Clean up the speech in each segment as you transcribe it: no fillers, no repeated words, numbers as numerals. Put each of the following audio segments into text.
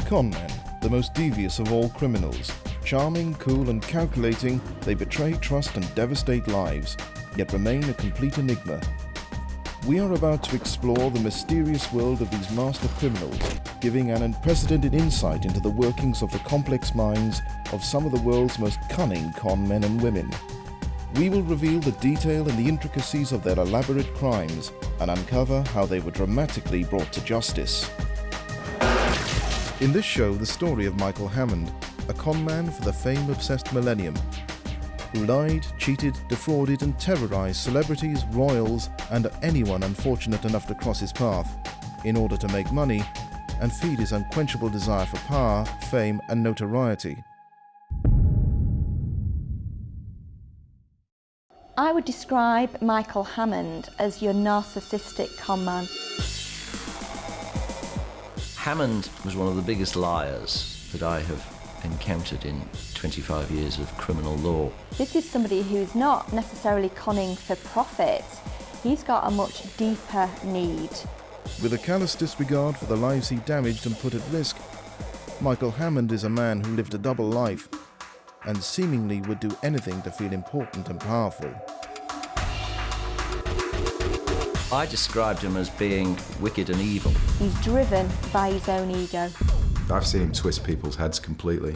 Conman, the most devious of all criminals. Charming, cool and calculating, they betray trust and devastate lives, yet remain a complete enigma. We are about to explore the mysterious world of these master criminals, giving an unprecedented insight into the workings of the complex minds of some of the world's most cunning con men and women. We will reveal the detail and the intricacies of their elaborate crimes and uncover how they were dramatically brought to justice. In this show, the story of Michael Hammond, a con man for the fame-obsessed millennium, who lied, cheated, defrauded and terrorized celebrities, royals and anyone unfortunate enough to cross his path in order to make money and feed his unquenchable desire for power, fame and notoriety. I would describe Michael Hammond as your narcissistic con man. Hammond was one of the biggest liars that I have encountered in 25 years of criminal law. This is somebody who's not necessarily conning for profit. He's got a much deeper need. With a callous disregard for the lives he damaged and put at risk, Michael Hammond is a man who lived a double life and seemingly would do anything to feel important and powerful. I described him as being wicked and evil. He's driven by his own ego. I've seen him twist people's heads completely.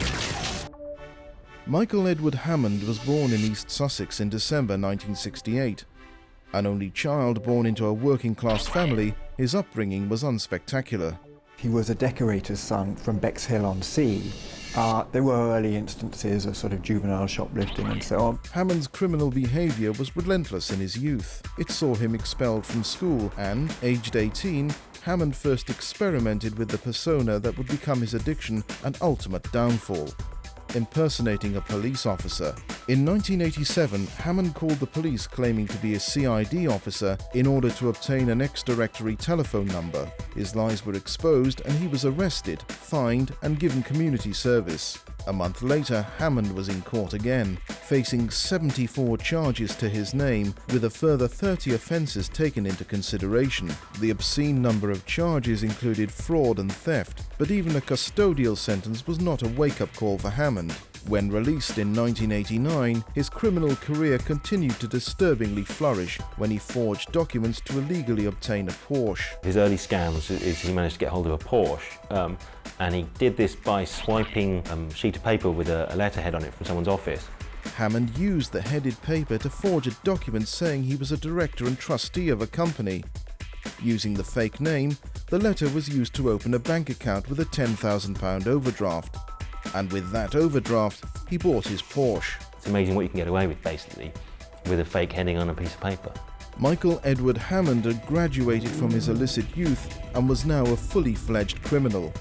Michael Edward Hammond was born in East Sussex in December 1968. An only child born into a working-class family, his upbringing was unspectacular. He was a decorator's son from Bexhill-on-Sea. There were early instances of sort of juvenile shoplifting and so on. Hammond's criminal behaviour was relentless in his youth. It saw him expelled from school and, aged 18, Hammond first experimented with the persona that would become his addiction and ultimate downfall: impersonating a police officer. In 1987, Hammond called the police claiming to be a CID officer in order to obtain an ex-directory telephone number. His lies were exposed and he was arrested, fined and given community service. A month later, Hammond was in court again, facing 74 charges to his name, with a further 30 offences taken into consideration. The obscene number of charges included fraud and theft, but even a custodial sentence was not a wake-up call for Hammond. When released in 1989, his criminal career continued to disturbingly flourish when he forged documents to illegally obtain a Porsche. His early scams is he managed to get hold of a Porsche, and he did this by swiping a sheet of paper with a letterhead on it from someone's office. Hammond used the headed paper to forge a document saying he was a director and trustee of a company. Using the fake name, the letter was used to open a bank account with a £10,000 overdraft. And with that overdraft, he bought his Porsche. It's amazing what you can get away with, basically, with a fake heading on a piece of paper. Michael Edward Hammond had graduated from his illicit youth and was now a fully fledged criminal.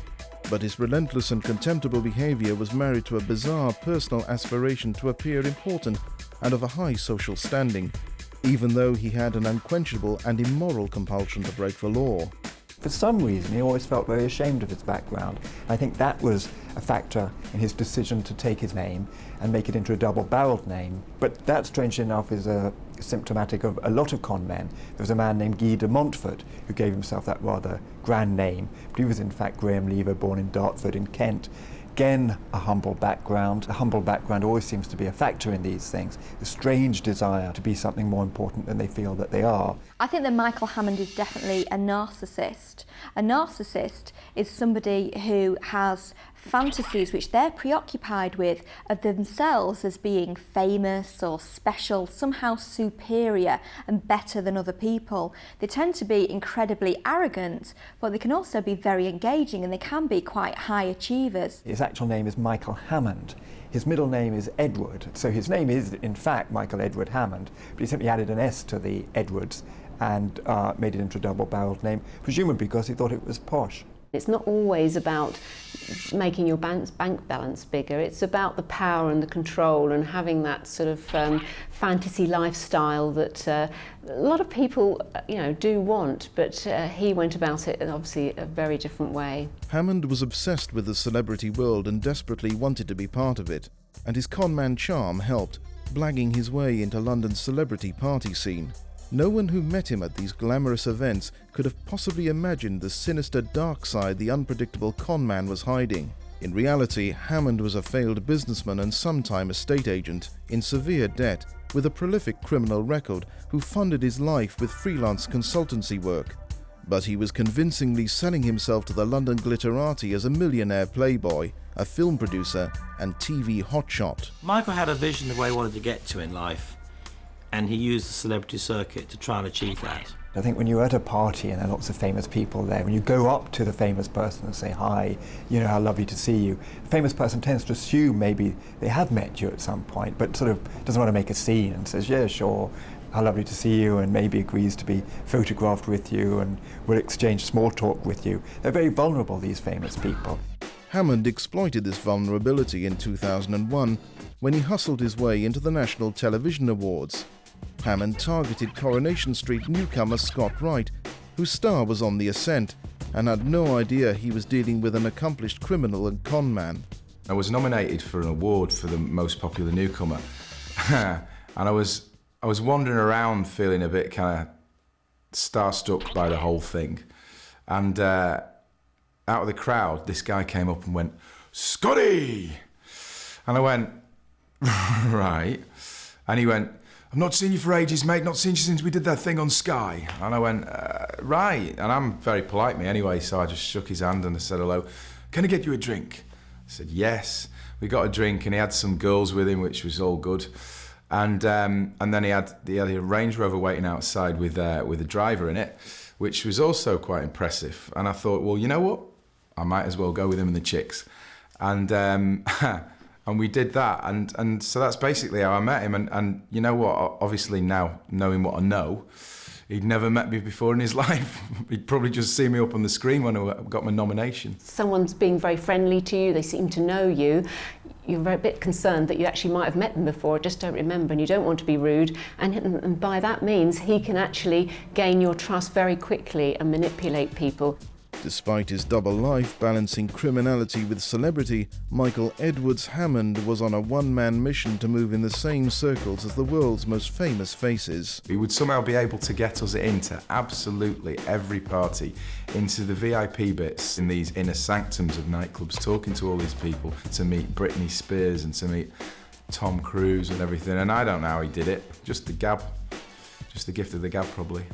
But his relentless and contemptible behaviour was married to a bizarre personal aspiration to appear important and of a high social standing, even though he had an unquenchable and immoral compulsion to break the law. For some reason, he always felt very ashamed of his background. I think that was a factor in his decision to take his name and make it into a double-barreled name. But that, strangely enough, is symptomatic of a lot of con men. There was a man named Guy de Montfort who gave himself that rather grand name, but he was in fact Graham Lever, born in Dartford in Kent. Again, a humble background. A humble background always seems to be a factor in these things, a strange desire to be something more important than they feel that they are. I think that Michael Hammond is definitely a narcissist. A narcissist is somebody who has fantasies which they're preoccupied with of themselves as being famous or special, somehow superior and better than other people. They tend to be incredibly arrogant, but they can also be very engaging and they can be quite high achievers. His actual name is Michael Hammond. His middle name is Edward, so his name is in fact Michael Edward Hammond, but he simply added an S to the Edwards and made it into a double-barreled name, presumably because he thought it was posh. It's not always about making your bank balance bigger, it's about the power and the control and having that sort of fantasy lifestyle that a lot of people do want, but he went about it in obviously a very different way. Hammond was obsessed with the celebrity world and desperately wanted to be part of it, and his con man charm helped, blagging his way into London's celebrity party scene. No one who met him at these glamorous events could have possibly imagined the sinister dark side the unpredictable conman was hiding. In reality, Hammond was a failed businessman and sometime estate agent, in severe debt, with a prolific criminal record who funded his life with freelance consultancy work. But he was convincingly selling himself to the London glitterati as a millionaire playboy, a film producer and TV hotshot. Michael had a vision of where he wanted to get to in life, and he used the celebrity circuit to try and achieve that. I think when you're at a party and there are lots of famous people there, when you go up to the famous person and say, hi, how lovely to see you, the famous person tends to assume maybe they have met you at some point, but sort of doesn't want to make a scene and says, yeah, sure, how lovely to see you, and maybe agrees to be photographed with you and will exchange small talk with you. They're very vulnerable, these famous people. Hammond exploited this vulnerability in 2001 when he hustled his way into the National Television Awards. Hammond targeted Coronation Street newcomer Scott Wright, whose star was on the ascent, and had no idea he was dealing with an accomplished criminal and conman. I was nominated for an award for the most popular newcomer, and I was wandering around feeling a bit kind of starstruck by the whole thing. And out of the crowd, this guy came up and went, "Scotty!" And I went, "Right." And he went, "I've not seen you for ages, mate, not seen you since we did that thing on Sky." And I went, "Right." And I'm very polite, me anyway, so I just shook his hand and I said hello. "Can I get you a drink?" I said, "Yes." We got a drink and he had some girls with him, which was all good. And then he had a Range Rover waiting outside with a driver in it, which was also quite impressive. And I thought, well, you know what? I might as well go with him and the chicks. And and we did that. And so that's basically how I met him. And you know what? Obviously now, knowing what I know, he'd never met me before in his life. He'd probably just seen me up on the screen when I got my nomination. Someone's being very friendly to you, they seem to know you. You're a bit concerned that you actually might have met them before, just don't remember, and you don't want to be rude. And by that means, he can actually gain your trust very quickly and manipulate people. Despite his double life balancing criminality with celebrity, Michael Edwards Hammond was on a one-man mission to move in the same circles as the world's most famous faces. He would somehow be able to get us into absolutely every party, into the VIP bits in these inner sanctums of nightclubs, talking to all these people, to meet Britney Spears and to meet Tom Cruise and everything. And I don't know how he did it, just the gab, just the gift of the gab probably.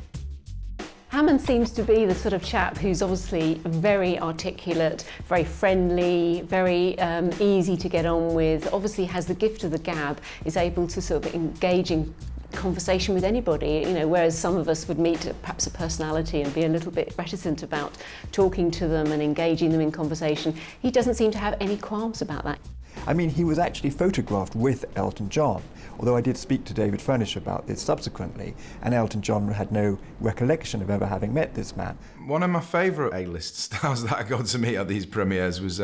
Hammond seems to be the sort of chap who's obviously very articulate, very friendly, very easy to get on with, obviously has the gift of the gab, is able to sort of engage in conversation with anybody, whereas some of us would meet perhaps a personality and be a little bit reticent about talking to them and engaging them in conversation. He doesn't seem to have any qualms about that. I mean, he was actually photographed with Elton John, although I did speak to David Furnish about this subsequently, and Elton John had no recollection of ever having met this man. One of my favourite A-list stars that I got to meet at these premieres was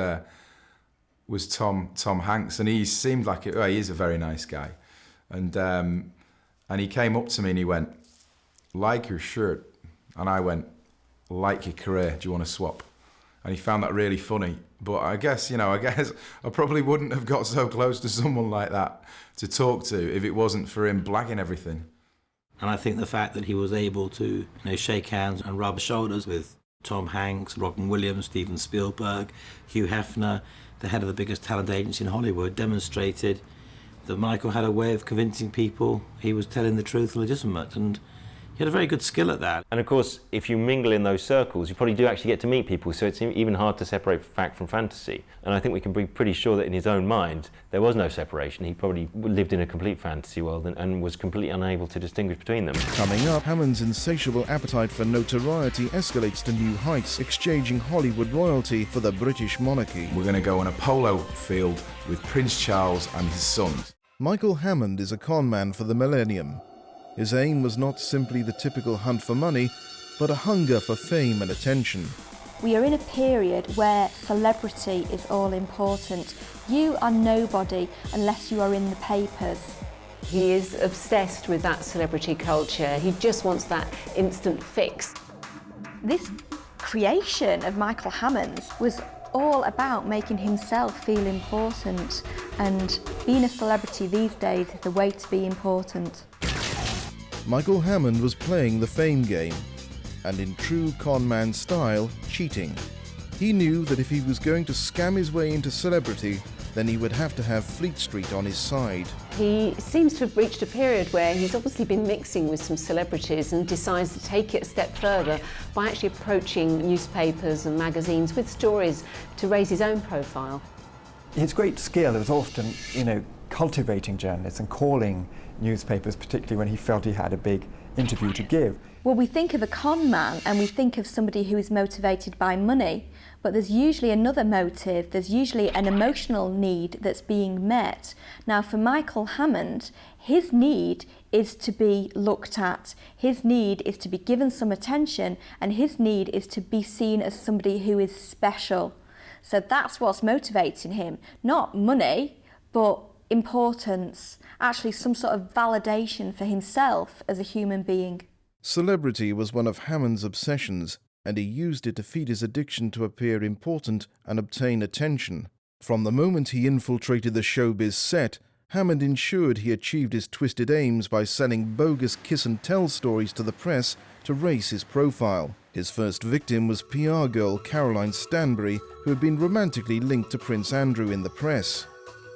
Tom Hanks, and he seemed like he is a very nice guy, and he came up to me and he went, "Like your shirt," and I went, "Like your career, do you want to swap?" And he found that really funny. But I guess I probably wouldn't have got so close to someone like that to talk to if it wasn't for him blagging everything. And I think the fact that he was able to shake hands and rub shoulders with Tom Hanks, Robin Williams, Steven Spielberg, Hugh Hefner, the head of the biggest talent agency in Hollywood, demonstrated that Michael had a way of convincing people he was telling the truth and legitimate. And he had a very good skill at that. And of course, if you mingle in those circles, you probably do actually get to meet people, so it's even hard to separate fact from fantasy. And I think we can be pretty sure that in his own mind, there was no separation. He probably lived in a complete fantasy world and was completely unable to distinguish between them. Coming up, Hammond's insatiable appetite for notoriety escalates to new heights, exchanging Hollywood royalty for the British monarchy. We're going to go on a polo field with Prince Charles and his sons. Michael Hammond is a conman for the millennium. His aim was not simply the typical hunt for money, but a hunger for fame and attention. We are in a period where celebrity is all important. You are nobody unless you are in the papers. He is obsessed with that celebrity culture. He just wants that instant fix. This creation of Michael Hammond's was all about making himself feel important, and being a celebrity these days is the way to be important. Michael Hammond was playing the fame game, and in true Conman style, cheating. He knew that if he was going to scam his way into celebrity, then he would have to have Fleet Street on his side. He seems to have reached a period where he's obviously been mixing with some celebrities and decides to take it a step further by actually approaching newspapers and magazines with stories to raise his own profile. His great skill is often, cultivating journalists and calling newspapers, particularly when he felt he had a big interview to give. Well, we think of a con man and we think of somebody who is motivated by money, but there's usually another motive, there's usually an emotional need that's being met. Now, for Michael Hammond, his need is to be looked at, his need is to be given some attention, and his need is to be seen as somebody who is special. So that's what's motivating him, not money, but importance, actually some sort of validation for himself as a human being. Celebrity was one of Hammond's obsessions, and he used it to feed his addiction to appear important and obtain attention. From the moment he infiltrated the showbiz set, Hammond ensured he achieved his twisted aims by selling bogus kiss-and-tell stories to the press to raise his profile. His first victim was PR girl Caroline Stanbury, who had been romantically linked to Prince Andrew in the press.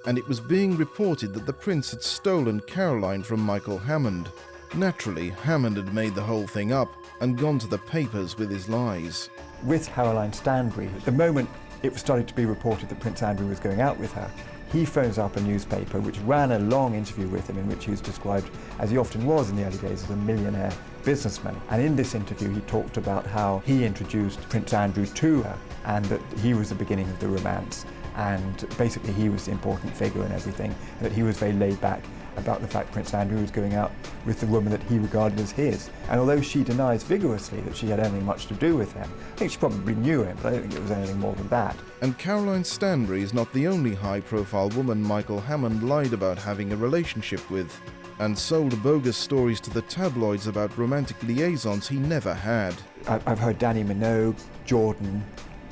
And it was being reported that the prince had stolen Caroline from Michael Hammond. Naturally, Hammond had made the whole thing up and gone to the papers with his lies. With Caroline Stanbury, the moment it started to be reported that Prince Andrew was going out with her, he phones up a newspaper which ran a long interview with him in which he was described, as he often was in the early days, as a millionaire businessman. And in this interview he talked about how he introduced Prince Andrew to her and that he was the beginning of the romance, and basically he was the important figure in everything, and that he was very laid back about the fact Prince Andrew was going out with the woman that he regarded as his. And although she denies vigorously that she had anything much to do with him, I think she probably knew him, but I don't think it was anything more than that. And Caroline Stanbury is not the only high-profile woman Michael Hammond lied about having a relationship with, and sold bogus stories to the tabloids about romantic liaisons he never had. I've heard Dannii Minogue, Jordan,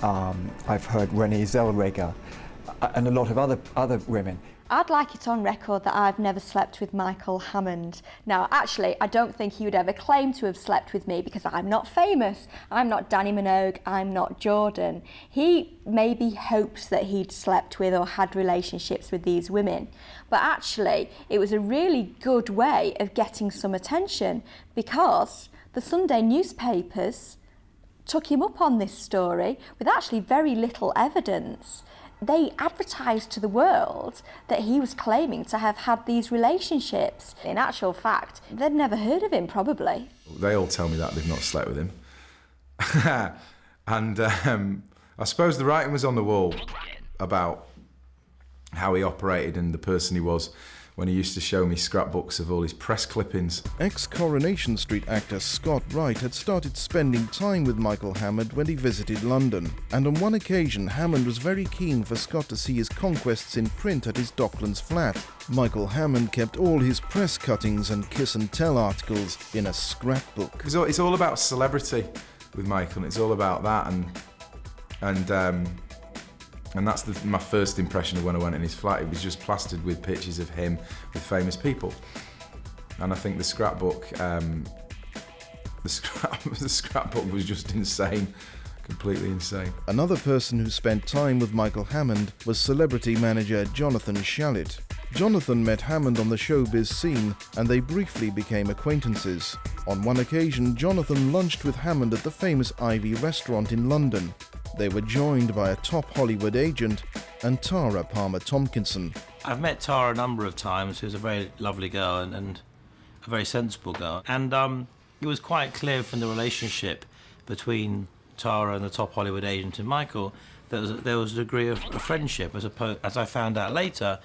I've heard Renée Zellweger, and a lot of other women. I'd like it on record that I've never slept with Michael Hammond. Now, actually, I don't think he would ever claim to have slept with me because I'm not famous. I'm not Dannii Minogue, I'm not Jordan. He maybe hopes that he'd slept with or had relationships with these women. But actually, it was a really good way of getting some attention because the Sunday newspapers took him up on this story with actually very little evidence. They advertised to the world that he was claiming to have had these relationships. In actual fact, they'd never heard of him, probably. They all tell me that they've not slept with him. And I suppose the writing was on the wall about how he operated and the person he was when he used to show me scrapbooks of all his press clippings. Ex-Coronation Street actor Scott Wright had started spending time with Michael Hammond when he visited London, and on one occasion Hammond was very keen for Scott to see his conquests in print at his Docklands flat. Michael Hammond kept all his press cuttings and kiss-and-tell articles in a scrapbook. It's all about celebrity with Michael, and it's all about that, and that's my first impression of when I went in his flat. It was just plastered with pictures of him with famous people. And I think the scrapbook was just insane, completely insane. Another person who spent time with Michael Hammond was celebrity manager Jonathan Shalit. Jonathan met Hammond on the showbiz scene and they briefly became acquaintances. On one occasion, Jonathan lunched with Hammond at the famous Ivy restaurant in London. They were joined by a top Hollywood agent and Tara Palmer Tompkinson. I've met Tara a number of times, who's a very lovely girl and a very sensible girl. And it was quite clear from the relationship between Tara and the top Hollywood agent and Michael that there was a degree of friendship. As I found out later,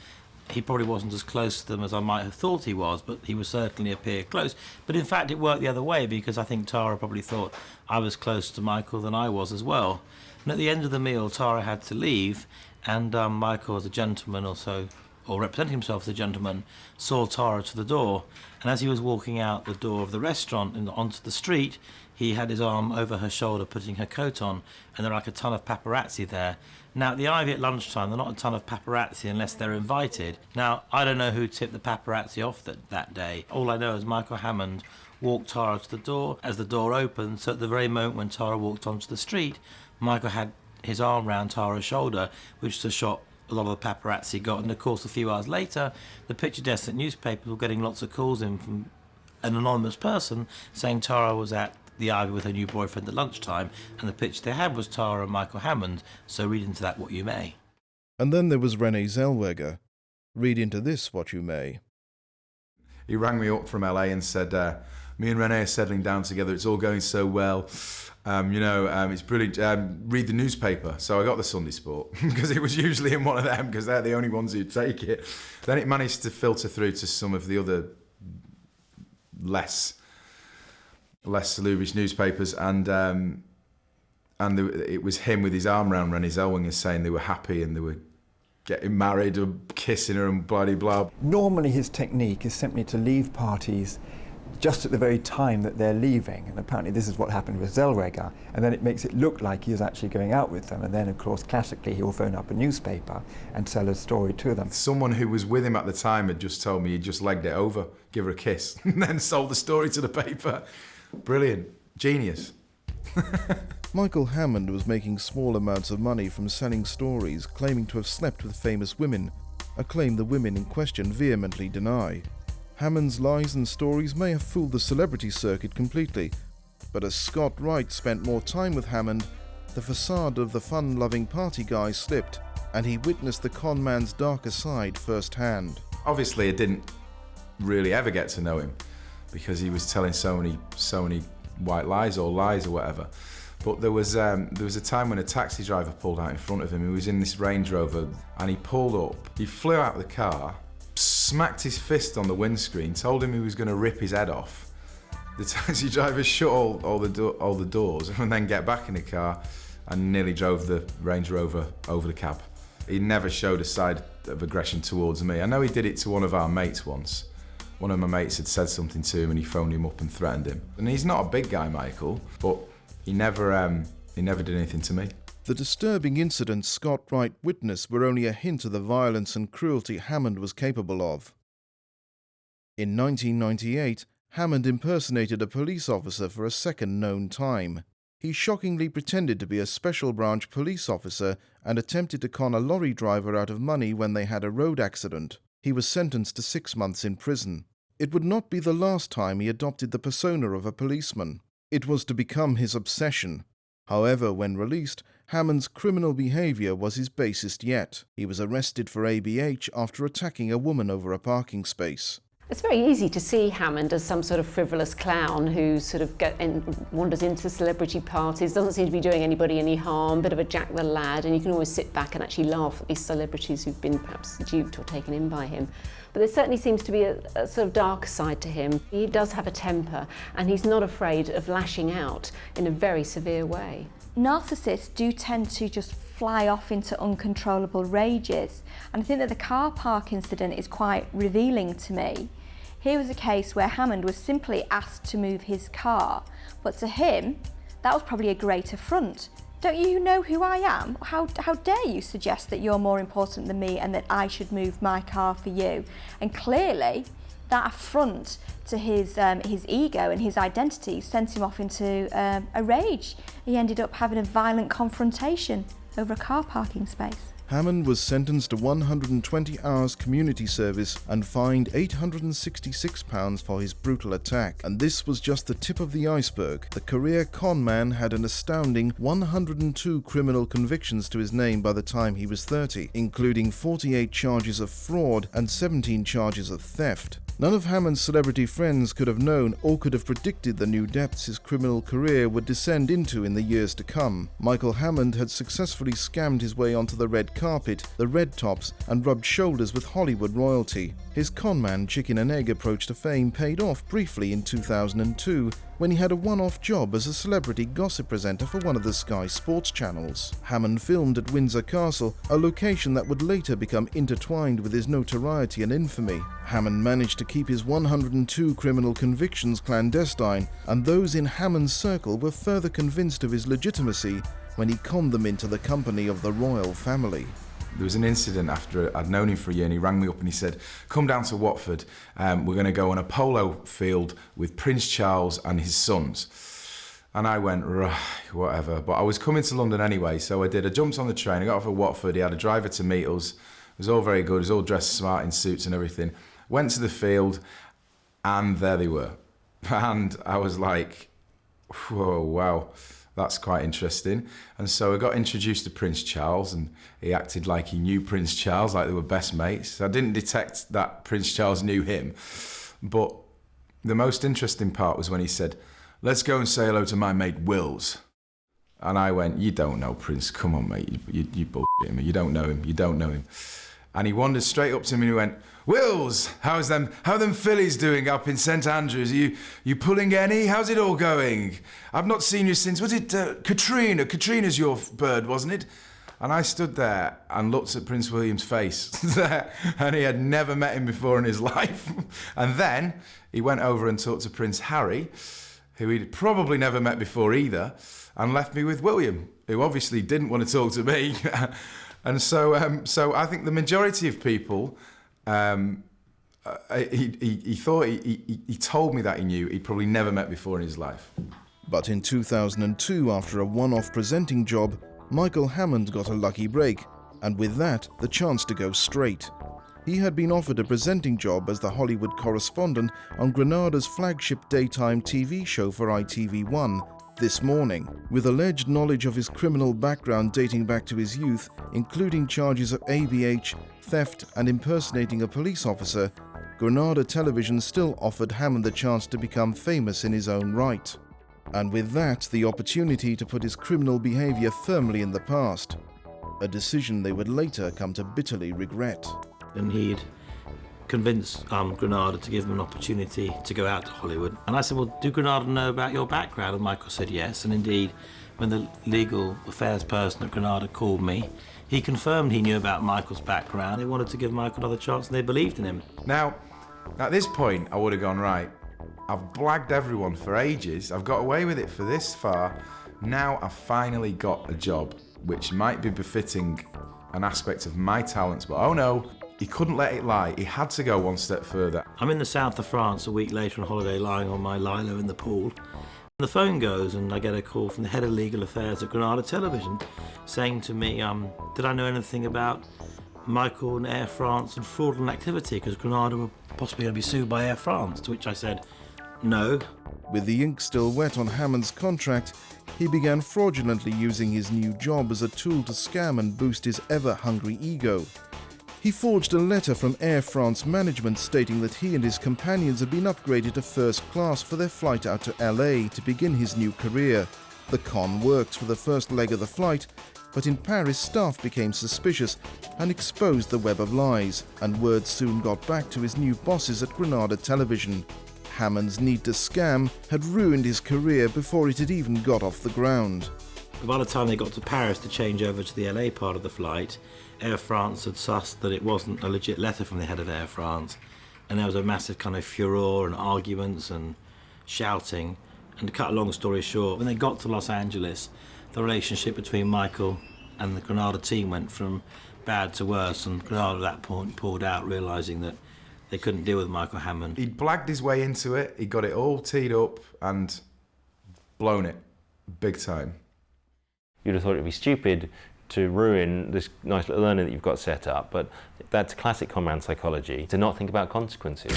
he probably wasn't as close to them as I might have thought he was, but he was certainly appear close. But in fact, it worked the other way because I think Tara probably thought I was closer to Michael than I was as well. And at the end of the meal, Tara had to leave, and Michael, as a gentleman, also or representing himself as a gentleman, saw Tara to the door, and as he was walking out the door of the restaurant and onto the street, he had his arm over her shoulder putting her coat on, and there are like a ton of paparazzi there. Now, at the Ivy at lunchtime, there are not a ton of paparazzi unless they're invited. Now, I don't know who tipped the paparazzi off that day. All I know is Michael Hammond walked Tara to the door as the door opened, so at the very moment when Tara walked onto the street, Michael had his arm round Tara's shoulder, which is a shot a lot of the paparazzi got. And of course, a few hours later, the picture desk at newspapers were getting lots of calls in from an anonymous person saying Tara was at the Ivy with her new boyfriend at lunchtime, and the picture they had was Tara and Michael Hammond, so read into that what you may. And then there was Renee Zellweger. Read into this what you may. He rang me up from LA and said, me and Renee are settling down together, it's all going so well. It's brilliant. Read the newspaper. So I got the Sunday Sport because it was usually in one of them because they're the only ones who take it. Then it managed to filter through to some of the other less salubrious newspapers, and it was him with his arm around Renee Zellweger saying they were happy and they were getting married or kissing her and blah, blah, blah. Normally his technique is simply to leave parties just at the very time that they're leaving, and apparently this is what happened with Zellweger, and then it makes it look like he is actually going out with them, and then of course classically he'll phone up a newspaper and tell a story to them. Someone who was with him at the time had just told me he'd just legged it over, give her a kiss, and then sold the story to the paper. Brilliant. Genius. Michael Hammond was making small amounts of money from selling stories claiming to have slept with famous women, a claim the women in question vehemently deny. Hammond's lies and stories may have fooled the celebrity circuit completely, but as Scott Wright spent more time with Hammond, the facade of the fun-loving party guy slipped, and he witnessed the con man's darker side firsthand. Obviously, I didn't really ever get to know him because he was telling so many white lies or whatever. But there was a time when a taxi driver pulled out in front of him. He was in this Range Rover, and he pulled up. He flew out of the car, smacked his fist on the windscreen, told him he was going to rip his head off. The taxi driver shut all the doors and then get back in the car and nearly drove the Range Rover over the cab. He never showed a side of aggression towards me. I know he did it to one of our mates once. One of my mates had said something to him and he phoned him up and threatened him. And he's not a big guy, Michael, but he never did anything to me. The disturbing incidents Scott Wright witnessed were only a hint of the violence and cruelty Hammond was capable of. In 1998, Hammond impersonated a police officer for a second known time. He shockingly pretended to be a special branch police officer and attempted to con a lorry driver out of money when they had a road accident. He was sentenced to 6 months in prison. It would not be the last time he adopted the persona of a policeman. It was to become his obsession. However, when released, Hammond's criminal behaviour was his basest yet. He was arrested for ABH after attacking a woman over a parking space. It's very easy to see Hammond as some sort of frivolous clown who sort of wanders into celebrity parties, doesn't seem to be doing anybody any harm, bit of a Jack the Lad, and you can always sit back and actually laugh at these celebrities who've been perhaps duped or taken in by him. But there certainly seems to be a sort of dark side to him. He does have a temper, and he's not afraid of lashing out in a very severe way. Narcissists do tend to just fly off into uncontrollable rages, and I think that the car park incident is quite revealing to me. Here was a case where Hammond was simply asked to move his car, but to him, that was probably a great affront. Don't you know who I am? How dare you suggest that you're more important than me and that I should move my car for you? And clearly, that affront to his ego and his identity sent him off into a rage. He ended up having a violent confrontation over a car parking space. Hammond was sentenced to 120 hours community service and fined £866 for his brutal attack. And this was just the tip of the iceberg. The career con man had an astounding 102 criminal convictions to his name by the time he was 30, including 48 charges of fraud and 17 charges of theft. None of Hammond's celebrity friends could have known or could have predicted the new depths his criminal career would descend into in the years to come. Michael Hammond had successfully scammed his way onto the red carpet, the red tops, and rubbed shoulders with Hollywood royalty. His conman chicken and egg approach to fame paid off briefly in 2002 when he had a one-off job as a celebrity gossip presenter for one of the Sky Sports channels. Hammond filmed at Windsor Castle, a location that would later become intertwined with his notoriety and infamy. Hammond managed to keep his 102 criminal convictions clandestine, and those in Hammond's circle were further convinced of his legitimacy when he conned them into the company of the royal family. There was an incident after I'd known him for a year, and he rang me up and he said, come down to Watford, we're going to go on a polo field with Prince Charles and his sons. And I went, right, whatever. But I was coming to London anyway, so I did. I jumped on the train, I got off at Watford, he had a driver to meet us. It was all very good, he was all dressed smart in suits and everything. Went to the field, and there they were. And I was like, whoa, wow. That's quite interesting. And so I got introduced to Prince Charles, and he acted like he knew Prince Charles, like they were best mates. I didn't detect that Prince Charles knew him. But the most interesting part was when he said, let's go and say hello to my mate Wills. And I went, you don't know Prince, come on mate, you bullshit me, you don't know him. And he wandered straight up to me and he went, Wills, how them fillies doing up in St Andrews? Are you pulling any? How's it all going? I've not seen you since, was it Katrina? Katrina's your bird, wasn't it? And I stood there and looked at Prince William's face and he had never met him before in his life. And then he went over and talked to Prince Harry, who he'd probably never met before either, and left me with William, who obviously didn't want to talk to me. And so I think the majority of people, he thought he told me that he knew he'd probably never met before in his life. But in 2002, after a one-off presenting job, Michael Hammond got a lucky break, and with that, the chance to go straight. He had been offered a presenting job as the Hollywood correspondent on Granada's flagship daytime TV show for ITV1, This Morning. With alleged knowledge of his criminal background dating back to his youth, including charges of ABH, theft, and impersonating a police officer, Granada Television still offered Hammond the chance to become famous in his own right. And with that, the opportunity to put his criminal behavior firmly in the past. A decision they would later come to bitterly regret. And he'd convinced Granada to give him an opportunity to go out to Hollywood. And I said, well, do Granada know about your background? And Michael said yes. And indeed, when the legal affairs person at Granada called me, he confirmed he knew about Michael's background. They wanted to give Michael another chance and they believed in him. Now, at this point, I would have gone, right, I've blagged everyone for ages. I've got away with it for this far. Now I've finally got a job, which might be befitting an aspect of my talents, but oh no, he couldn't let it lie. He had to go one step further. I'm in the south of France a week later on holiday, lying on my lilo in the pool. The phone goes and I get a call from the head of legal affairs at Granada Television saying to me, did I know anything about Michael and Air France and fraudulent activity because Granada were possibly going to be sued by Air France, to which I said, no. With the ink still wet on Hammond's contract, he began fraudulently using his new job as a tool to scam and boost his ever-hungry ego. He forged a letter from Air France management stating that he and his companions had been upgraded to first class for their flight out to LA to begin his new career. The con worked for the first leg of the flight, but in Paris staff became suspicious and exposed the web of lies, and word soon got back to his new bosses at Granada Television. Hammond's need to scam had ruined his career before it had even got off the ground. By the time they got to Paris to change over to the LA part of the flight, Air France had sussed that it wasn't a legit letter from the head of Air France, and there was a massive kind of furore and arguments and shouting. And to cut a long story short, when they got to Los Angeles, the relationship between Michael and the Granada team went from bad to worse, and Granada at that point pulled out, realising that they couldn't deal with Michael Hammond. He'd blagged his way into it, he got it all teed up and blown it big time. You'd have thought it'd be stupid to ruin this nice little learning that you've got set up, but that's classic Conman psychology, to not think about consequences.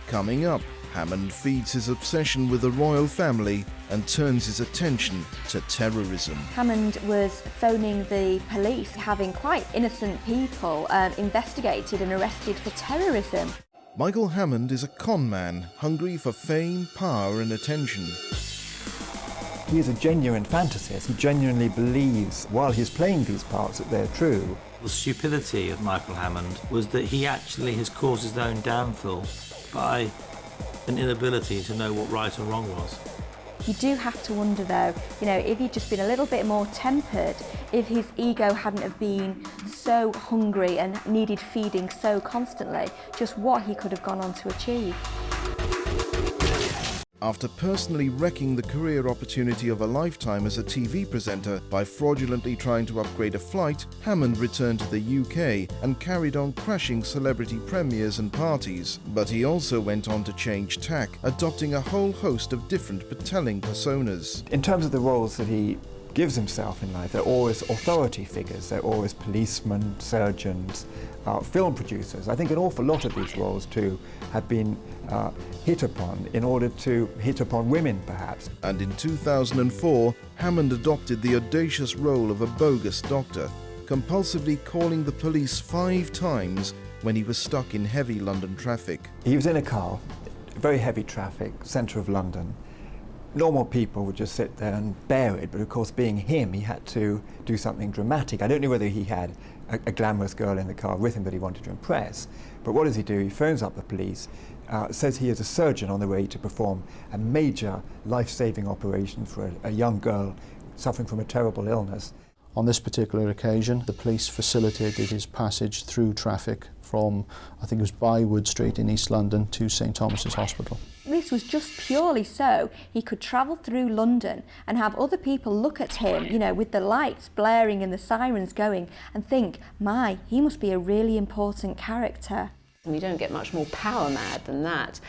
Coming up, Hammond feeds his obsession with the royal family and turns his attention to terrorism. Hammond was phoning the police, having quite innocent people investigated and arrested for terrorism. Michael Hammond is a con man, hungry for fame, power and attention. He is a genuine fantasist. He genuinely believes, while he's playing these parts, that they're true. The stupidity of Michael Hammond was that he actually has caused his own downfall by an inability to know what right or wrong was. You do have to wonder though, if he'd just been a little bit more tempered, if his ego hadn't have been so hungry and needed feeding so constantly, just what he could have gone on to achieve. After personally wrecking the career opportunity of a lifetime as a TV presenter by fraudulently trying to upgrade a flight, Hammond returned to the UK and carried on crashing celebrity premieres and parties. But he also went on to change tack, adopting a whole host of different but telling personas. In terms of the roles that he gives himself in life, they're always authority figures. They're always policemen, surgeons, film producers. I think an awful lot of these roles too have been hit upon in order to hit upon women, perhaps. And in 2004, Hammond adopted the audacious role of a bogus doctor, compulsively calling the police 5 times when he was stuck in heavy London traffic. He was in a car, very heavy traffic, centre of London. Normal people would just sit there and bear it, but of course being him, he had to do something dramatic. I don't know whether he had a glamorous girl in the car with him that he wanted to impress, but what does he do? He phones up the police, says he is a surgeon on the way to perform a major life-saving operation for a young girl suffering from a terrible illness. On this particular occasion, the police facilitated his passage through traffic from, I think it was Bywood Street in East London to St Thomas's Hospital. This was just purely so he could travel through London and have other people look at him, with the lights blaring and the sirens going, and think, my, he must be a really important character. You don't get much more power mad than that.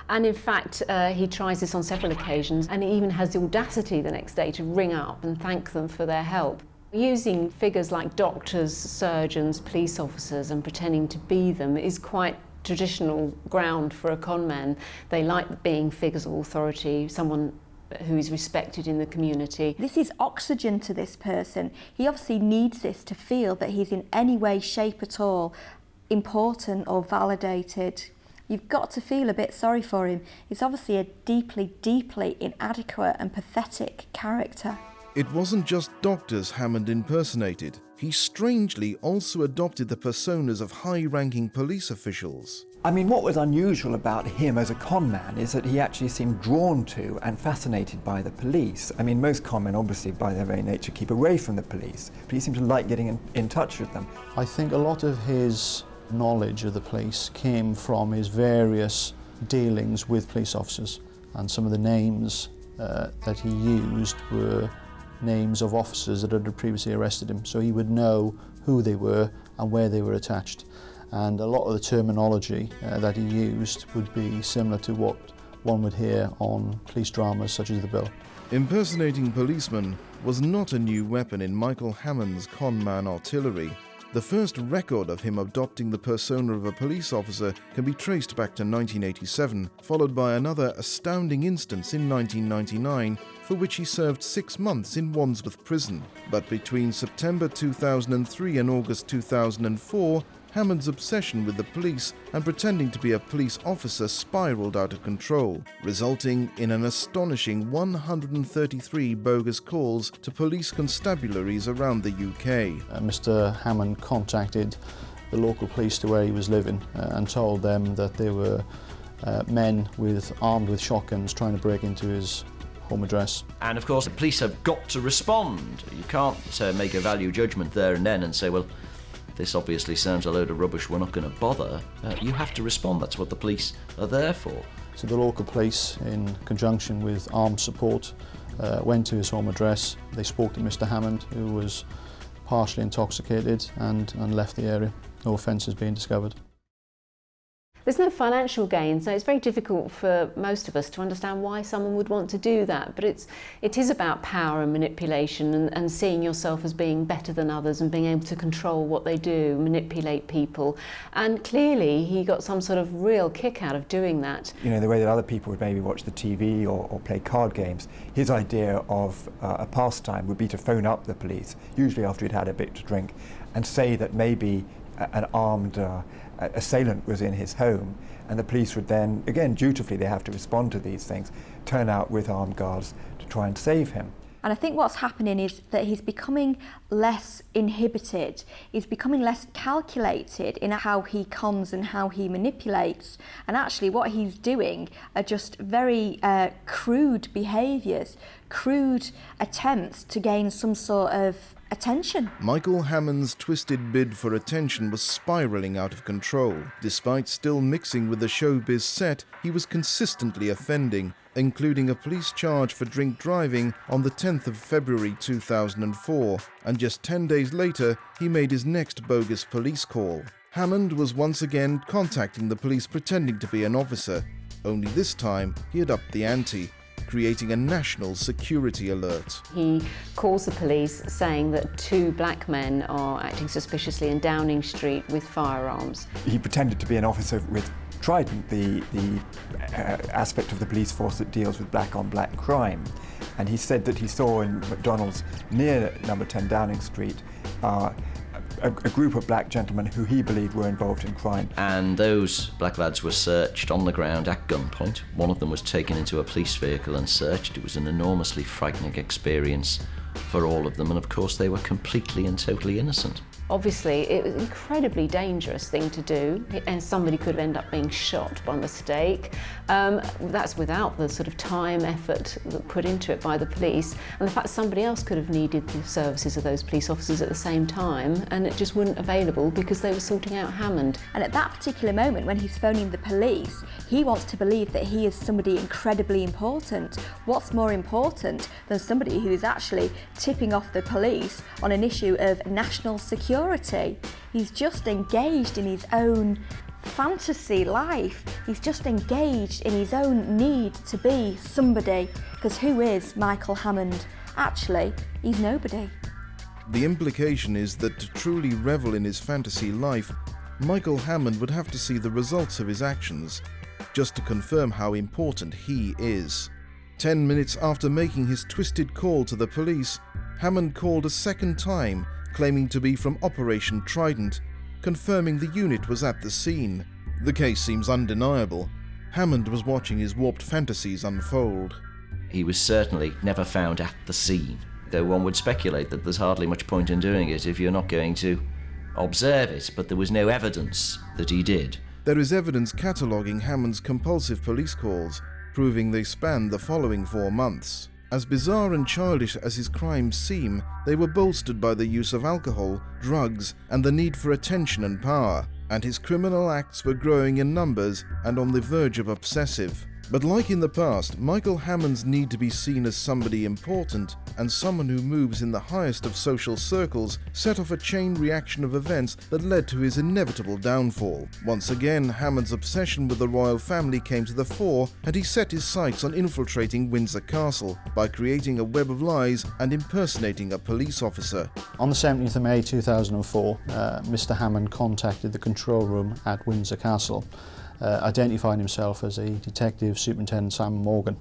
And in fact, he tries this on several occasions, and he even has the audacity the next day to ring up and thank them for their help. Using figures like doctors, surgeons, police officers and pretending to be them is quite traditional ground for a con man. They like being figures of authority, someone who is respected in the community. This is oxygen to this person. He obviously needs this to feel that he's in any way, shape at all important or validated. You've got to feel a bit sorry for him. He's obviously a deeply, deeply inadequate and pathetic character. It wasn't just doctors Hammond impersonated. He strangely also adopted the personas of high-ranking police officials. I mean, what was unusual about him as a con man is that he actually seemed drawn to and fascinated by the police. I mean, most con men, obviously, by their very nature, keep away from the police, but he seemed to like getting in touch with them. I think a lot of his knowledge of the police came from his various dealings with police officers, and some of the names that he used were names of officers that had previously arrested him, so he would know who they were and where they were attached. And a lot of the terminology that he used would be similar to what one would hear on police dramas such as The Bill. Impersonating policemen was not a new weapon in Michael Hammond's con man artillery. The first record of him adopting the persona of a police officer can be traced back to 1987, followed by another astounding instance in 1999, for which he served 6 months in Wandsworth Prison. But between September 2003 and August 2004, Hammond's obsession with the police and pretending to be a police officer spiraled out of control, resulting in an astonishing 133 bogus calls to police constabularies around the UK. Mr. Hammond contacted the local police to where he was living and told them that there were men armed with shotguns trying to break into his home address. And of course, the police have got to respond. You can't make a value judgment there and then and say, well, this obviously sounds a load of rubbish, we're not going to bother. You have to respond, that's what the police are there for. So the local police, in conjunction with armed support, went to his home address. They spoke to Mr. Hammond, who was partially intoxicated, and left the area. No offences being discovered. There's no financial gain, so it's very difficult for most of us to understand why someone would want to do that. But it is about power and manipulation and seeing yourself as being better than others and being able to control what they do, manipulate people. And clearly he got some sort of real kick out of doing that. You know, the way that other people would maybe watch the TV or play card games, his idea of a pastime would be to phone up the police, usually after he'd had a bit to drink, and say that maybe an armed assailant was in his home, and the police would then, again, dutifully, they have to respond to these things, turn out with armed guards to try and save him. And I think what's happening is that he's becoming less inhibited, he's becoming less calculated in how he cons and how he manipulates. And actually what he's doing are just very crude behaviours, crude attempts to gain some sort of attention. Michael Hammond's twisted bid for attention was spiralling out of control. Despite still mixing with the showbiz set, he was consistently offending, including a police charge for drink driving on the 10th of February 2004, and just 10 days later he made his next bogus police call. Hammond was once again contacting the police pretending to be an officer, only this time he had upped the ante, creating a national security alert. He calls the police saying that 2 black men are acting suspiciously in Downing Street with firearms. He pretended to be an officer with Trident, the aspect of the police force that deals with black-on-black crime. And he said that he saw in McDonald's near number 10 Downing Street a group of black gentlemen who he believed were involved in crime. And those black lads were searched on the ground at gunpoint. One of them was taken into a police vehicle and searched. It was an enormously frightening experience for all of them, and of course they were completely and totally innocent. Obviously, it was an incredibly dangerous thing to do, and somebody could end up being shot by mistake. That's without the sort of time, effort put into it by the police, and the fact somebody else could have needed the services of those police officers at the same time, and it just wasn't available because they were sorting out Hammond. And at that particular moment when he's phoning the police, he wants to believe that he is somebody incredibly important. What's more important than somebody who is actually tipping off the police on an issue of national security? He's just engaged in his own fantasy life. He's just engaged in his own need to be somebody. Because who is Michael Hammond? Actually, he's nobody. The implication is that to truly revel in his fantasy life, Michael Hammond would have to see the results of his actions, just to confirm how important he is. 10 minutes after making his twisted call to the police, Hammond called a second time, claiming to be from Operation Trident, confirming the unit was at the scene. The case seems undeniable. Hammond was watching his warped fantasies unfold. He was certainly never found at the scene, though one would speculate that there's hardly much point in doing it if you're not going to observe it, but there was no evidence that he did. There is evidence cataloguing Hammond's compulsive police calls, proving they spanned the following 4 months. As bizarre and childish as his crimes seem, they were bolstered by the use of alcohol, drugs, and the need for attention and power, and his criminal acts were growing in numbers and on the verge of obsessive. But like in the past, Michael Hammond's need to be seen as somebody important and someone who moves in the highest of social circles set off a chain reaction of events that led to his inevitable downfall. Once again, Hammond's obsession with the royal family came to the fore, and he set his sights on infiltrating Windsor Castle by creating a web of lies and impersonating a police officer. On the 17th of May 2004, Mr. Hammond contacted the control room at Windsor Castle, identifying himself as a Detective Superintendent Simon Morgan.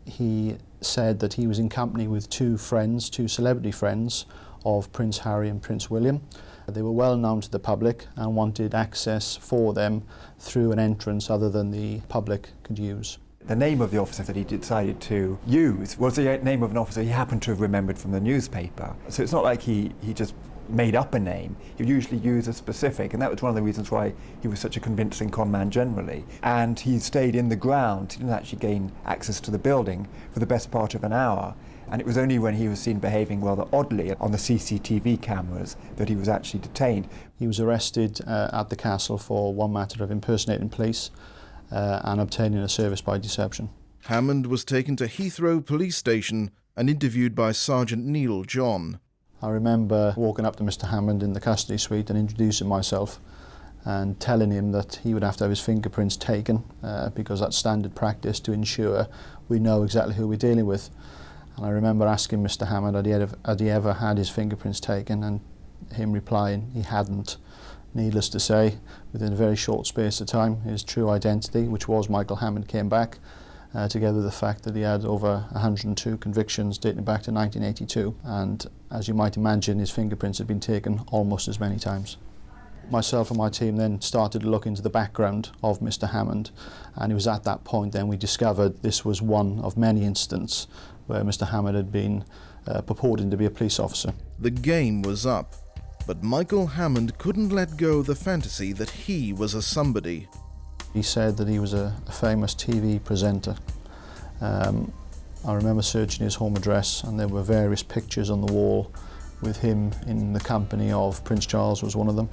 He said that he was in company with 2 celebrity friends of Prince Harry and Prince William. They were well known to the public and wanted access for them through an entrance other than the public could use. The name of the officer that he decided to use was the name of an officer he happened to have remembered from the newspaper. So it's not like he just made up a name. He would usually use a specific, and that was one of the reasons why he was such a convincing con man generally. And he stayed in the ground. He didn't actually gain access to the building for the best part of an hour. And it was only when he was seen behaving rather oddly on the CCTV cameras that he was actually detained. He was arrested at the castle for one matter of impersonating police and obtaining a service by deception. Hammond was taken to Heathrow Police Station and interviewed by Sergeant Neil John. I remember walking up to Mr. Hammond in the custody suite and introducing myself and telling him that he would have to have his fingerprints taken because that's standard practice to ensure we know exactly who we're dealing with. And I remember asking Mr. Hammond had he ever had his fingerprints taken, and him replying he hadn't. Needless to say, within a very short space of time, his true identity, which was Michael Hammond, came back, together with the fact that he had over 102 convictions dating back to 1982, and as you might imagine, his fingerprints had been taken almost as many times. Myself and my team then started to look into the background of Mr. Hammond, and it was at that point then we discovered this was one of many instances where Mr. Hammond had been purporting to be a police officer. The game was up, but Michael Hammond couldn't let go of the fantasy that he was a somebody. He said that he was a famous TV presenter. I remember searching his home address, and there were various pictures on the wall with him in the company of Prince Charles was one of them.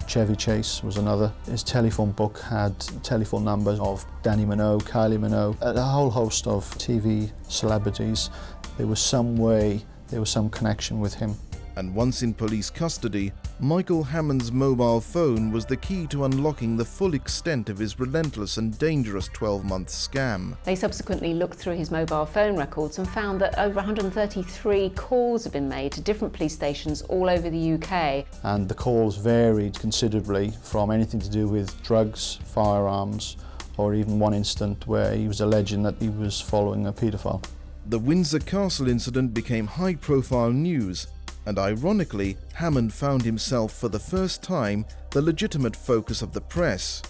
Chevy Chase was another. His telephone book had telephone numbers of Danny Minogue, Kylie Minogue, a whole host of TV celebrities. There was some way, there was some connection with him. And once in police custody, Michael Hammond's mobile phone was the key to unlocking the full extent of his relentless and dangerous 12-month scam. They subsequently looked through his mobile phone records and found that over 133 calls had been made to different police stations all over the UK. And the calls varied considerably from anything to do with drugs, firearms, or even one incident where he was alleging that he was following a paedophile. The Windsor Castle incident became high-profile news, and ironically, Hammond found himself for the first time the legitimate focus of the press.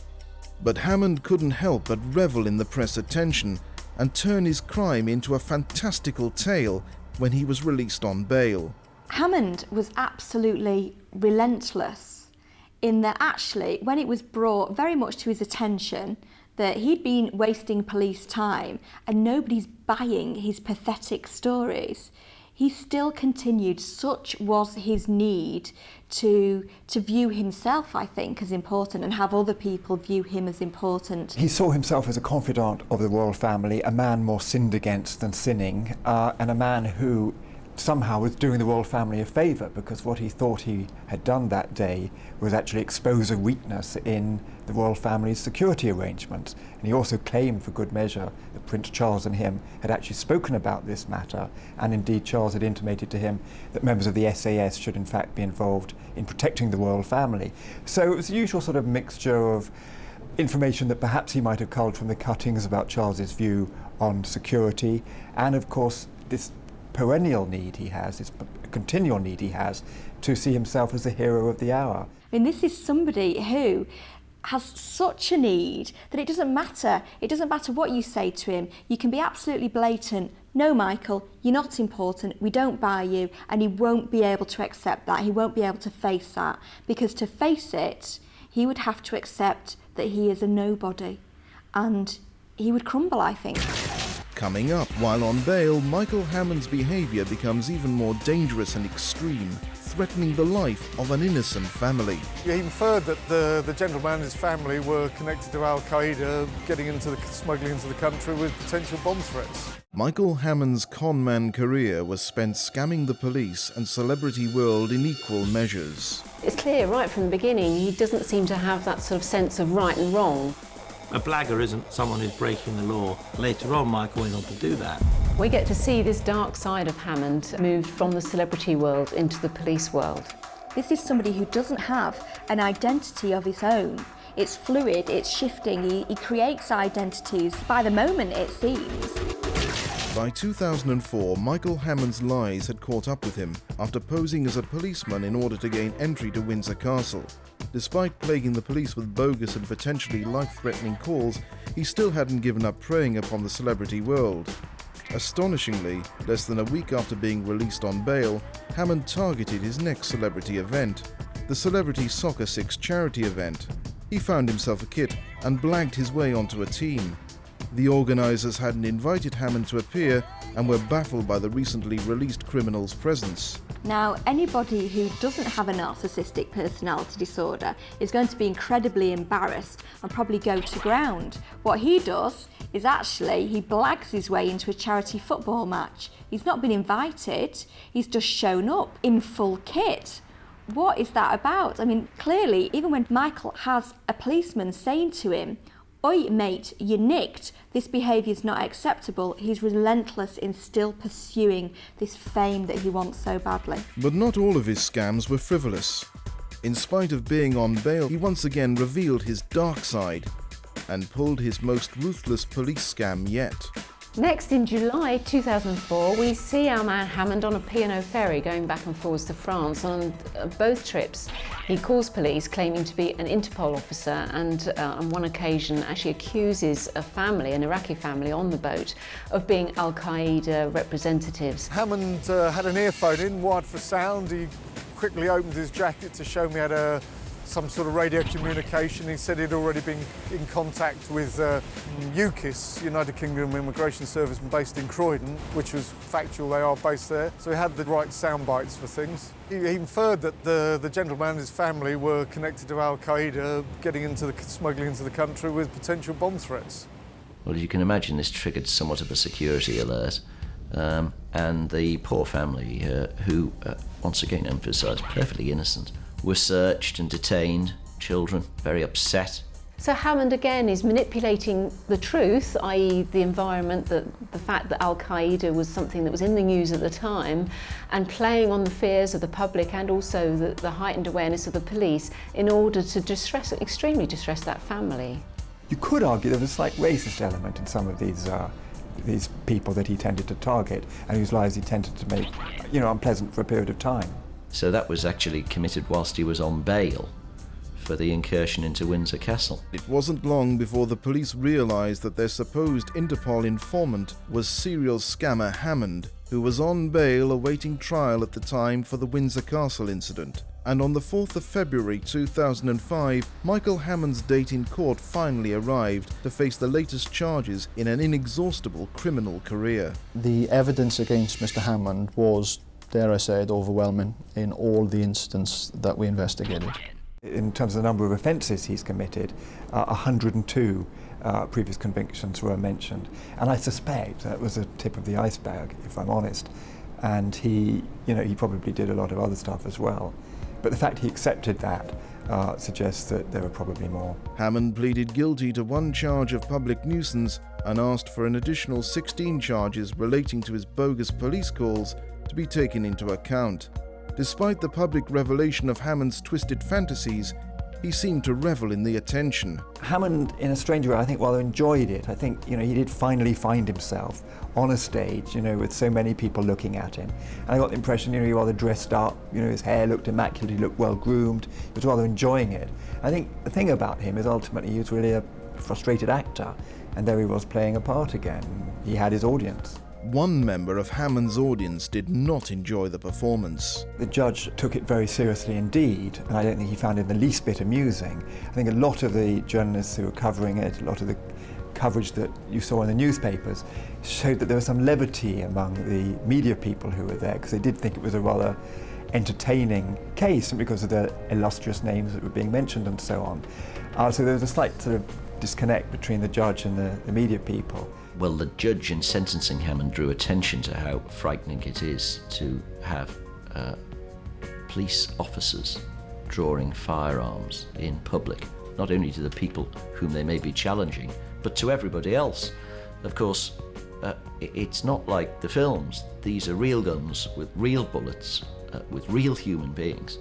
But Hammond couldn't help but revel in the press attention and turn his crime into a fantastical tale when he was released on bail. Hammond was absolutely relentless in that actually, when it was brought very much to his attention that he'd been wasting police time and nobody's buying his pathetic stories, he still continued. Such was his need to view himself, I think, as important and have other people view him as important. He saw himself as a confidant of the royal family, a man more sinned against than sinning, and a man who somehow was doing the royal family a favour, because what he thought he had done that day was actually expose a weakness in the royal family's security arrangements. And he also claimed for good measure that Prince Charles and him had actually spoken about this matter, and indeed Charles had intimated to him that members of the SAS should in fact be involved in protecting the royal family. So it was the usual sort of mixture of information that perhaps he might have culled from the cuttings about Charles's view on security, and of course this perennial need he has, this continual need he has to see himself as the hero of the hour. I mean, this is somebody who has such a need that it doesn't matter what you say to him. You can be absolutely blatant. No, Michael, you're not important, we don't buy you, and he won't be able to accept that. He won't be able to face that, because to face it, he would have to accept that he is a nobody, and he would crumble, I think. Coming up, while on bail, Michael Hammond's behaviour becomes even more dangerous and extreme, threatening the life of an innocent family. He inferred that the gentleman and his family were connected to Al-Qaeda, smuggling into the country with potential bomb threats. Michael Hammond's conman career was spent scamming the police and celebrity world in equal measures. It's clear right from the beginning he doesn't seem to have that sort of sense of right and wrong. A blagger isn't someone who's breaking the law. Later on, Michael went on to do that. We get to see this dark side of Hammond moved from the celebrity world into the police world. This is somebody who doesn't have an identity of his own. It's fluid, it's shifting, he creates identities by the moment, it seems. By 2004, Michael Hammond's lies had caught up with him after posing as a policeman in order to gain entry to Windsor Castle. Despite plaguing the police with bogus and potentially life-threatening calls, he still hadn't given up preying upon the celebrity world. Astonishingly, less than a week after being released on bail, Hammond targeted his next celebrity event, the Celebrity Soccer 6 charity event. He found himself a kit and blagged his way onto a team. The organisers hadn't invited Hammond to appear and were baffled by the recently released criminal's presence. Now, anybody who doesn't have a narcissistic personality disorder is going to be incredibly embarrassed and probably go to ground. What he does is actually he blags his way into a charity football match. He's not been invited, he's just shown up in full kit. What is that about? I mean, clearly, even when Michael has a policeman saying to him, "Oi, mate, you nicked. This behaviour is not acceptable," he's relentless in still pursuing this fame that he wants so badly. But not all of his scams were frivolous. In spite of being on bail, he once again revealed his dark side and pulled his most ruthless police scam yet. Next, in July 2004, we see our man Hammond on a P&O ferry going back and forwards to France. On both trips, he calls police claiming to be an Interpol officer and on one occasion actually accuses a family, an Iraqi family on the boat, of being Al-Qaeda representatives. Hammond had an earphone in, wired for sound. He quickly opened his jacket to show me how some sort of radio communication. He said he'd already been in contact with UKIS, United Kingdom Immigration Service, based in Croydon, which was factual, they are based there. So he had the right sound bites for things. He inferred that the gentleman and his family were connected to Al-Qaeda, smuggling into the country with potential bomb threats. Well, as you can imagine, this triggered somewhat of a security alert. And the poor family, who, once again emphasised, perfectly innocent, were searched and detained, children very upset. So Hammond again is manipulating the truth, i.e. the environment, the fact that Al-Qaeda was something that was in the news at the time, and playing on the fears of the public and also the heightened awareness of the police in order to extremely distress that family. You could argue there was a slight racist element in some of these people that he tended to target and whose lives he tended to make, unpleasant for a period of time. So that was actually committed whilst he was on bail for the incursion into Windsor Castle. It wasn't long before the police realised that their supposed Interpol informant was serial scammer Hammond, who was on bail awaiting trial at the time for the Windsor Castle incident. And on the 4th of February 2005, Michael Hammond's date in court finally arrived to face the latest charges in an inexhaustible criminal career. The evidence against Mr. Hammond was, dare I say it, overwhelming in all the incidents that we investigated. In terms of the number of offences he's committed, 102 previous convictions were mentioned. And I suspect that was a tip of the iceberg, if I'm honest. And he probably did a lot of other stuff as well. But the fact he accepted that suggests that there were probably more. Hammond pleaded guilty to one charge of public nuisance and asked for an additional 16 charges relating to his bogus police calls to be taken into account. Despite the public revelation of Hammond's twisted fantasies, he seemed to revel in the attention. Hammond, in a strange way, I think rather enjoyed it. I think, he did finally find himself on a stage, with so many people looking at him. And I got the impression, he rather dressed up, his hair looked immaculate, he looked well groomed, he was rather enjoying it. I think the thing about him is ultimately he was really a frustrated actor, and there he was playing a part again. He had his audience. One member of Hammond's audience did not enjoy the performance. The judge took it very seriously indeed, and I don't think he found it the least bit amusing. I think a lot of the journalists who were covering it, a lot of the coverage that you saw in the newspapers, showed that there was some levity among the media people who were there, because they did think it was a rather entertaining case because of the illustrious names that were being mentioned and so on. So there was a slight sort of disconnect between the judge and the media people. Well, the judge in sentencing Hammond drew attention to how frightening it is to have police officers drawing firearms in public, not only to the people whom they may be challenging, but to everybody else. Of course, it's not like the films. These are real guns with real bullets, with real human beings.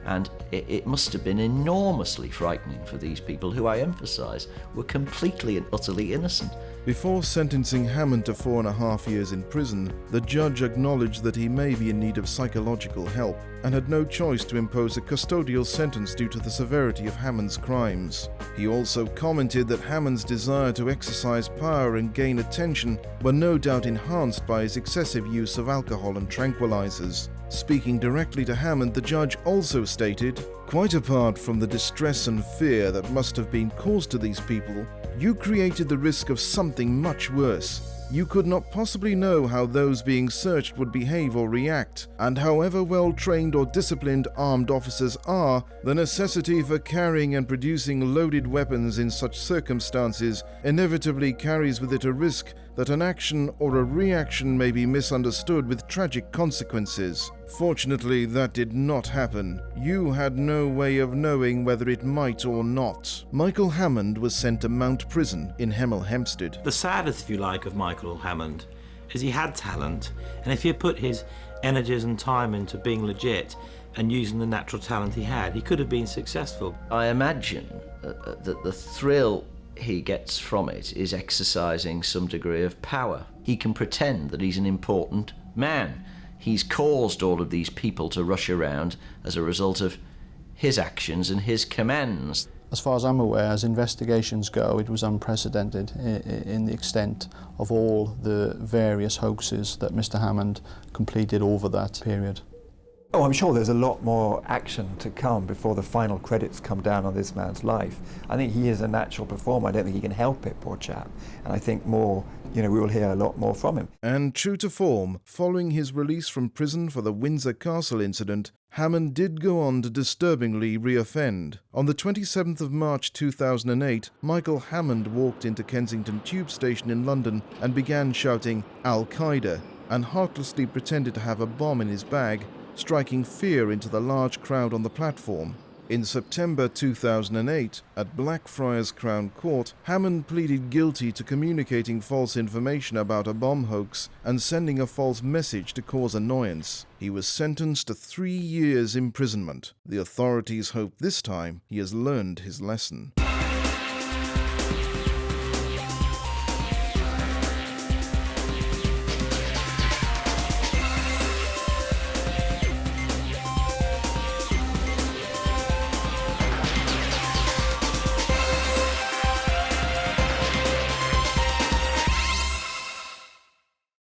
And it must have been enormously frightening for these people who, I emphasise, were completely and utterly innocent. Before sentencing Hammond to 4.5 years in prison, the judge acknowledged that he may be in need of psychological help and had no choice to impose a custodial sentence due to the severity of Hammond's crimes. He also commented that Hammond's desire to exercise power and gain attention were no doubt enhanced by his excessive use of alcohol and tranquilizers. Speaking directly to Hammond, the judge also stated, "Quite apart from the distress and fear that must have been caused to these people, you created the risk of something much worse. You could not possibly know how those being searched would behave or react, and however well-trained or disciplined armed officers are, the necessity for carrying and producing loaded weapons in such circumstances inevitably carries with it a risk that an action or a reaction may be misunderstood with tragic consequences. Fortunately, that did not happen. You had no way of knowing whether it might or not." Michael Hammond was sent to Mount Prison in Hemel Hempstead. The saddest, if you like, of Michael Hammond is he had talent, and if he had put his energies and time into being legit and using the natural talent he had, he could have been successful. I imagine that the thrill he gets from it is exercising some degree of power. He can pretend that he's an important man. He's caused all of these people to rush around as a result of his actions and his commands. As far as I'm aware, as investigations go, it was unprecedented in the extent of all the various hoaxes that Mr. Hammond completed over that period. Oh, I'm sure there's a lot more action to come before the final credits come down on this man's life. I think he is a natural performer. I don't think he can help it, poor chap. And I think more, we will hear a lot more from him. And true to form, following his release from prison for the Windsor Castle incident, Hammond did go on to disturbingly reoffend. On the 27th of March 2008, Michael Hammond walked into Kensington Tube Station in London and began shouting Al-Qaeda, and heartlessly pretended to have a bomb in his bag, striking fear into the large crowd on the platform. In September 2008, at Blackfriars Crown Court, Hammond pleaded guilty to communicating false information about a bomb hoax and sending a false message to cause annoyance. He was sentenced to 3 years imprisonment. The authorities hope this time he has learned his lesson.